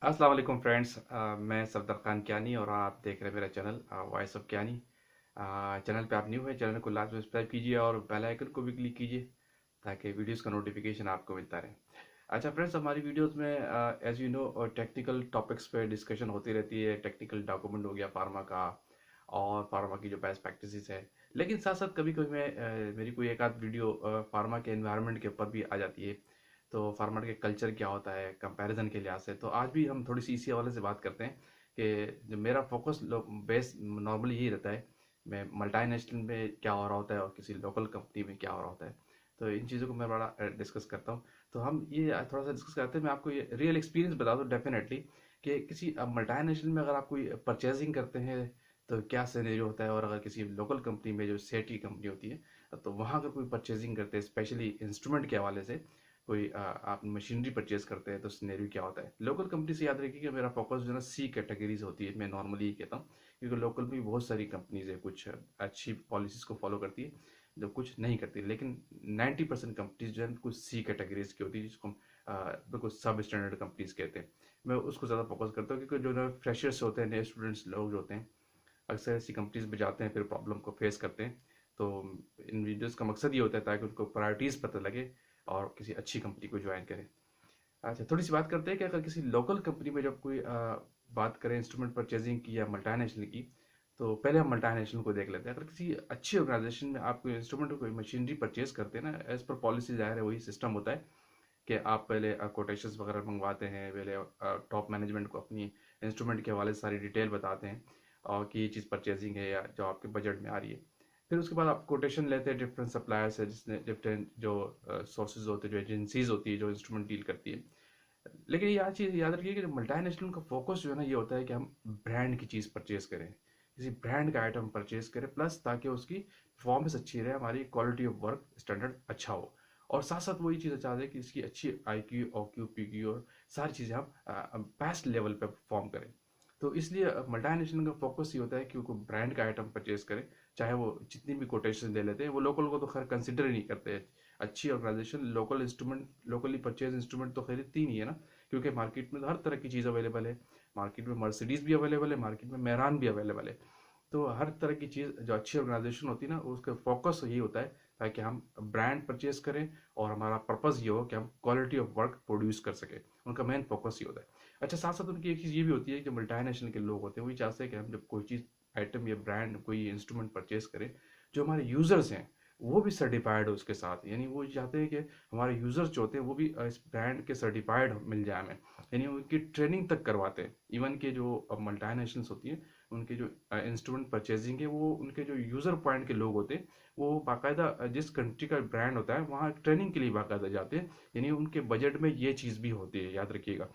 अस्सलाम वालेकुम फ्रेंड्स। मैं सफदर खान कियानी और आप देख रहे हैं मेरा channel voice of Kiyani. Channel पे आप न्यू है, चैनल को लाजमी सब्सक्राइब कीजिए और बेल आइकन को भी क्लिक कीजिए ताकि वीडियोस का नोटिफिकेशन आपको मिलता रहे। अच्छा फ्रेंड्स, हमारी वीडियोस में as you know technical topics पे डिस्कशन होती रहती है। टेक्निकल डॉक्यूमेंट हो गया फार्मा का और फार्मा की जो बेस्ट प्रैक्टिसेस है, लेकिन साथ साथ कभी कभी मेरी कोई एक आध वीडियो फार्मा के एनवायरनमेंट के ऊपर भी आ जाती है। तो फार्मर के कल्चर क्या होता है कंपैरिजन के लिहाज से, तो आज भी हम थोड़ी सी इसी हवाले से बात करते हैं कि जो मेरा फोकस बेस नॉर्मली यही रहता है। मैं मल्टीनेशनल में क्या हो रहा होता है और किसी लोकल कंपनी में क्या हो रहा होता है, तो इन चीज़ों को मैं बड़ा डिस्कस करता हूँ। तो हम ये थोड़ा सा डिस्कस करते हैं। मैं आपको ये रियल एक्सपीरियंस बता दूँ डेफिनेटली कि किसी मल्टीनेशनल में अगर आप कोई परचेजिंग करते हैं तो क्या सिनेरियो होता है, और अगर किसी लोकल कंपनी में जो सेट की कंपनी होती है तो वहाँ अगर कोई परचेजिंग करते हैं स्पेशली इंस्ट्रूमेंट के हवाले से, कोई आप मशीनरी परचेज करते हैं तो सिनेरियो क्या होता है। लोकल कंपनी से याद रखिए कि मेरा फोकस जो है ना सी कैटेगरीज होती है, मैं नॉर्मली ही कहता हूँ, क्योंकि लोकल में भी बहुत सारी कंपनीज है, कुछ अच्छी पॉलिसीज को फॉलो करती है जो कुछ नहीं करती, लेकिन 90% कंपनीज जो है कुछ सी कैटेगरीज की होती है जिसको हम बिल्कुल सब स्टैंडर्ड कंपनीज कहते हैं। मैं उसको ज़्यादा फोकस करता हूँ क्योंकि जो ना फ्रेशर्स होते हैं, नए स्टूडेंट्स लोग जो होते हैं, अक्सर ऐसी कंपनीज में जाते हैं, फिर प्रॉब्लम को फेस करते हैं। तो इन वीडियोस का मकसद ये होता है ताकि उनको प्रायोरिटीज़ पता लगे और किसी अच्छी कंपनी को ज्वाइन करें। अच्छा, थोड़ी सी बात करते हैं कि अगर किसी लोकल कंपनी में जब कोई बात करें इंस्ट्रूमेंट परचेजिंग की या मल्टीनेशनल की, तो पहले हम मल्टीनेशनल को देख लेते हैं। अगर किसी अच्छी ऑर्गेनाइजेशन में आप कोई इंस्ट्रूमेंट कोई मशीनरी परचेज करते हैं ना, एज पर पॉलिसी जाहिर है वही सिस्टम होता है कि आप पहले कोटेशंस वगैरह मंगवाते हैं, पहले टॉप मैनेजमेंट को अपनी इंस्ट्रूमेंट के हवाले से सारी डिटेल बताते हैं और कि ये चीज़ परचेजिंग है या जो आपके बजट में आ रही है। फिर उसके बाद आप कोटेशन लेते हैं डिफरेंट सप्लायर से, जिसने डिफरेंट जो सोर्सेज होते हैं, जो एजेंसीज होती है जो इंस्ट्रूमेंट डील करती है। लेकिन ये चीज़ याद रखिए कि मल्टीनेशनल का फोकस जो है ना ये होता है कि हम ब्रांड की चीज़ परचेज करें, किसी ब्रांड का आइटम परचेज करें, प्लस ताकि उसकी परफॉर्मेंस अच्छी रहे, हमारी क्वालिटी ऑफ वर्क स्टैंडर्ड अच्छा हो, और साथ साथ वही चीज़ चाहते हैं कि इसकी अच्छी I Q O Q P Q और सारी चीज़ें हम बेस्ट लेवल पे परफॉर्म करें। तो इसलिए मल्टीनेशनल का फोकस ये होता है कि वो ब्रांड का आइटम परचेज करें, चाहे वो जितनी भी कोटेशन दे लेते हैं, वो लोकल को तो खैर कंसिडर ही नहीं करते हैं। अच्छी organisation local instrument, locally purchase instrument तो खरीदती नहीं है ना, क्योंकि मार्केट में तो हर तरह की चीज़ अवेलेबल है। मार्केट में मर्सिडीज़ भी अवेलेबल है, मार्केट में मेहरान भी अवेलेबल है। तो हर तरह की चीज़ जो अच्छी ऑर्गेनाइजेशन होती है ना, उसका फोकस यही होता है ताकि हम ब्रांड परचेज करें और हमारा पर्पज़ ये हो कि हम क्वालिटी ऑफ वर्क प्रोड्यूस कर सकें। उनका मेन फोकस ये होता है। अच्छा, साथ साथ उनकी एक चीज़ ये भी होती है कि मल्टीनेशनल के लोग होते हैं, वही चाहते हैं कि हम जब कोई चीज़ आइटम या ब्रांड कोई इंस्ट्रूमेंट परचेज करें, जो हमारे यूज़र्स हैं वो भी सर्टिफाइड हो उसके साथ। यानी वो चाहते हैं कि हमारे यूज़र्स जो होते हैं वो भी इस ब्रांड के सर्टिफाइड मिल जाए हमें, यानी उनकी ट्रेनिंग तक करवाते हैं। इवन के जो मल्टीनेशनल्स होती है, उनके जो इंस्ट्रूमेंट परचेजिंग है, वो उनके जो यूज़र पॉइंट के लोग होते हैं वो बाकायदा जिस कंट्री का ब्रांड होता है वहाँ ट्रेनिंग के लिए बाकायदा जाते हैं। यानी उनके बजट में ये चीज़ भी होती है, याद रखिएगा।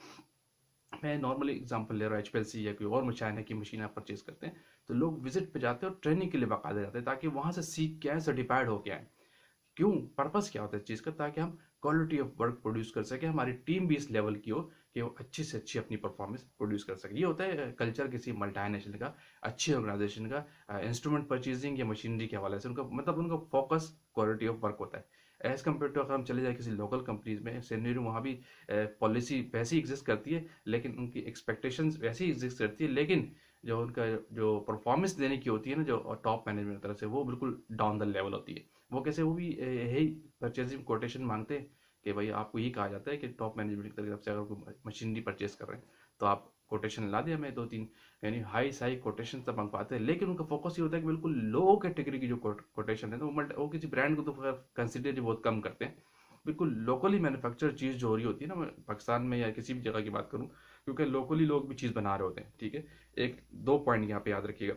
मैं नॉर्मली एग्जांपल ले रहा हूँ, एचपीएलसी या कोई और चाइना की मशीन आप परचेज करते हैं तो लोग विजिट पे जाते हैं और ट्रेनिंग के लिए बाकायदा जाते हैं ताकि वहाँ से सीख के आए, सर्टिफाइड हो के आए। क्यों? पर्पस क्या होता है इस चीज़ का? ताकि हम क्वालिटी ऑफ वर्क प्रोड्यूस कर सकें, हमारी टीम भी इस लेवल की हो कि वो अच्छी से अच्छी अपनी परफॉर्मेंस प्रोड्यूस कर सके। ये होता है कल्चर किसी मल्टीनेशनल का, अच्छी ऑर्गेनाइजेशन का। इंस्ट्रूमेंट परचेजिंग या मशीनरी के हवाले से उनका मतलब उनका फोकस क्वालिटी ऑफ वर्क होता है। एज कम्पेयर टू अगर हम चले जाए किसी लोकल कंपनीज में, सिनेरियो वहाँ भी पॉलिसी वैसी एग्जिस्ट करती है, लेकिन उनकी एक्सपेक्टेशंस वैसी एग्जिस्ट करती है, लेकिन जो उनका जो परफॉर्मेंस देने की होती है ना, जो टॉप मैनेजमेंट की तरफ से, वो बिल्कुल डाउन द लेवल होती है। वो कैसे? वो भी यही परचेजिंग कोटेशन मांगते हैं कि भाई आपको ये कहा जाता है कि टॉप मैनेजमेंट की तरफ से अगर कोई मशीनरी परचेज कर रहे हैं तो आप कोटेशन ला दिया, मैं दो तीन यानी हाई साई कोटेशन तक मंगवाते हैं, लेकिन उनका फोकस ये होता है कि बिल्कुल लो कैटेगरी की जो कोटेशन है, तो वो किसी ब्रांड को तो कंसिडर बहुत कम करते हैं। बिल्कुल लोकली मैन्युफैक्चर चीज़ जो हो रही होती है ना, मैं पाकिस्तान में या किसी भी जगह की बात करूँ, क्योंकि लोकली लोग भी चीज़ बना रहे होते हैं, ठीक है। एक दो पॉइंट यहाँ पे याद रखिएगा,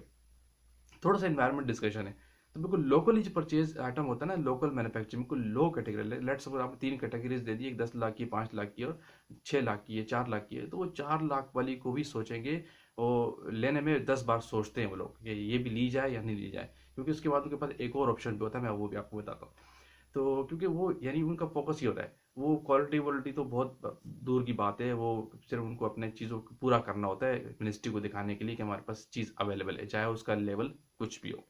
थोड़ा सा इन्वायरमेंट डिस्कशन है। तो बिल्कुल लोकली जो परचेज आइटम होता है ना, लोकल मैन्युफैक्चरिंग, बिल्कुल लो कैटेगरी, लेट सपोज आपने तीन कैटेगरीज दे दी, एक 10 लाख की, 5 लाख की और 6 लाख की है, 4 लाख की है, तो वो 4 लाख वाली को भी सोचेंगे, वो लेने में 10 बार सोचते हैं वो लोग कि ये भी ली जाए या नहीं ली जाए, क्योंकि उसके बाद उनके पास एक और ऑप्शन भी होता है, मैं वो भी आपको बताता हूँ। तो क्योंकि वो यानी उनका फोकस ये होता है, वो क्वालिटी वॉलिटी तो बहुत दूर की बात है, वो सिर्फ उनको अपने चीज़ों को पूरा करना होता है मिनिस्ट्री को दिखाने के लिए कि हमारे पास चीज़ अवेलेबल है, चाहे उसका लेवल कुछ भी हो,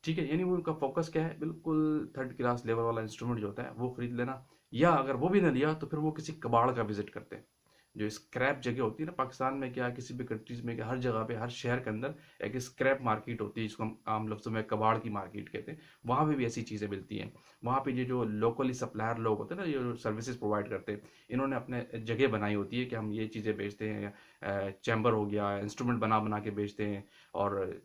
ठीक है। यानी वो उनका फोकस क्या है? बिल्कुल थर्ड क्लास लेवल वाला इंस्ट्रूमेंट जो होता है वो खरीद लेना, या अगर वो भी ना लिया तो फिर वो किसी कबाड़ का विजिट करते हैं। जो स्क्रैप जगह होती है ना, पाकिस्तान में क्या, किसी भी कंट्रीज में क्या, हर जगह पे, हर शहर के अंदर एक स्क्रैप मार्केट होती है, जिसको हम आम लफ्ज़ों में कबाड़ की मार्केट कहते हैं। वहाँ पे भी ऐसी चीज़ें मिलती हैं। वहाँ पे ये जो लोकली सप्लायर लोग होते हैं ना, ये जो सर्विसेज प्रोवाइड करते हैं, इन्होंने अपने जगह बनाई होती है कि हम ये चीज़ें बेचते हैं। चैम्बर हो गया, इंस्ट्रूमेंट बना बना के बेचते हैं, और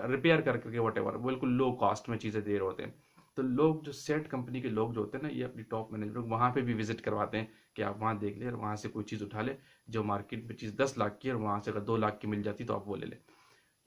रिपेयर कर करके वट एवर बिल्कुल लो कॉस्ट में चीज़ें दे रहे होते हैं। तो लोग जो सेट कंपनी के लोग जो होते हैं ना, ये अपनी टॉप मैनेजमेंट वहाँ पे भी विजिट करवाते हैं कि आप वहाँ देख ले और वहाँ से कोई चीज़ उठा ले, जो मार्केट में चीज़ 10 लाख की है और वहाँ से अगर 2 लाख की मिल जाती तो आप वो ले लें।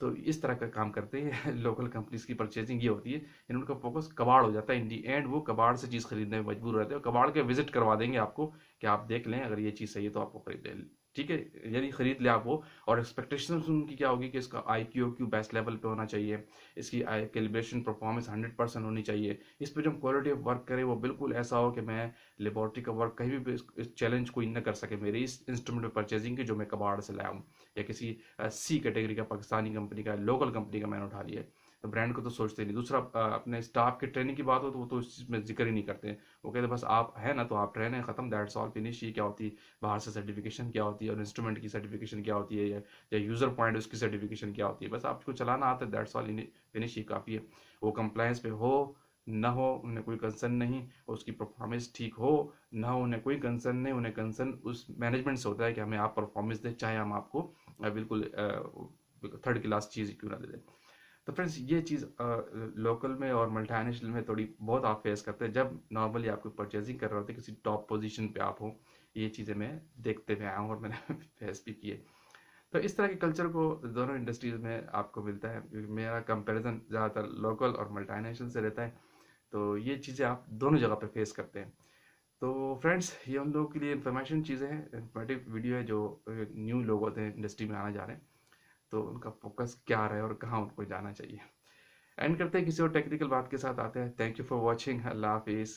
तो इस तरह का काम करते हैं लोकल कंपनीज की पर्चेजिंग ये होती है। इन उनका फोकस कबाड़ हो जाता है, इन दी एंड वो कबाड़ से चीज़ खरीदने में मजबूर रहते हैं, कबाड़ के विजिट करवा देंगे आपको कि आप देख लें, अगर ये चीज़ सही है तो आपको खरीद लें, ठीक है, यदि खरीद ले आप वो। और एक्सपेक्टेशन उनकी क्या होगी कि इसका IQ बेस्ट लेवल पे होना चाहिए, इसकी कैलिब्रेशन परफॉर्मेंस 100% होनी चाहिए, इस पर जो क्वालिटी ऑफ वर्क करें वो बिल्कुल ऐसा हो कि मैं लेबॉर्ट्री का वर्क कहीं भी इस चैलेंज कोई न कर सके मेरी इस इंस्ट्रूमेंट में परचेजिंग की जो मैं कबाड़ से लाया हूँ, या किसी C कैटेगरी का पाकिस्तानी कंपनी का, लोकल कंपनी का मैंने उठा लिया है। तो ब्रांड को तो सोचते नहीं। दूसरा, अपने स्टाफ की ट्रेनिंग की बात हो तो वो तो इस चीज़ में जिक्र ही नहीं करते हैं। वो कहते हैं बस आप है ना तो आप ट्रेन है, ख़त्म, दैट्स ऑल, फिनिश। ये क्या होती है, बाहर से सर्टिफिकेशन क्या होती है, और इंस्ट्रूमेंट की सर्टिफिकेशन क्या होती है, या यूज़र पॉइंट उसकी सर्टिफिकेशन क्या होती है, बस आपको चलाना आता है, दैट्स ऑल, फिनिश, ये काफ़ी है। वो कंप्लायंस पे हो ना हो उन्हें कोई कंसर्न नहीं, उसकी परफॉर्मेंस ठीक हो ना हो उन्हें कोई कंसर्न नहीं, उन्हें कंसर्न उस मैनेजमेंट से होता है कि हमें आप परफॉर्मेंस दें, चाहे हम आपको बिल्कुल थर्ड क्लास चीज़ क्यों ना दे दें। तो फ्रेंड्स, ये चीज़ लोकल में और मल्टीनेशनल में थोड़ी बहुत आप फेस करते हैं, जब नॉर्मली आपको परचेजिंग कर रहे होते हैं, किसी टॉप पोजीशन पे आप हो। ये चीज़ें मैं देखते हुए आया हूँ और मैंने फेस भी किए। तो इस तरह के कल्चर को दोनों इंडस्ट्रीज में आपको मिलता है, क्योंकि मेरा कंपैरिजन ज़्यादातर लोकल और मल्टीनेशनल से रहता है। तो ये चीज़ें आप दोनों जगह पे फेस करते हैं। तो फ्रेंड्स, ये हम लोगों के लिए इन्फॉर्मेशन चीज़ें हैं, इन्फॉर्मेटिव वीडियो है, जो न्यू लोग होते हैं इंडस्ट्री में आना जा रहे हैं, तो उनका फोकस क्या रहे और कहाँ उनको जाना चाहिए। एंड करते हैं किसी और टेक्निकल बात के साथ, आते हैं। Thank you for watching. अल्लाह हाफिज़।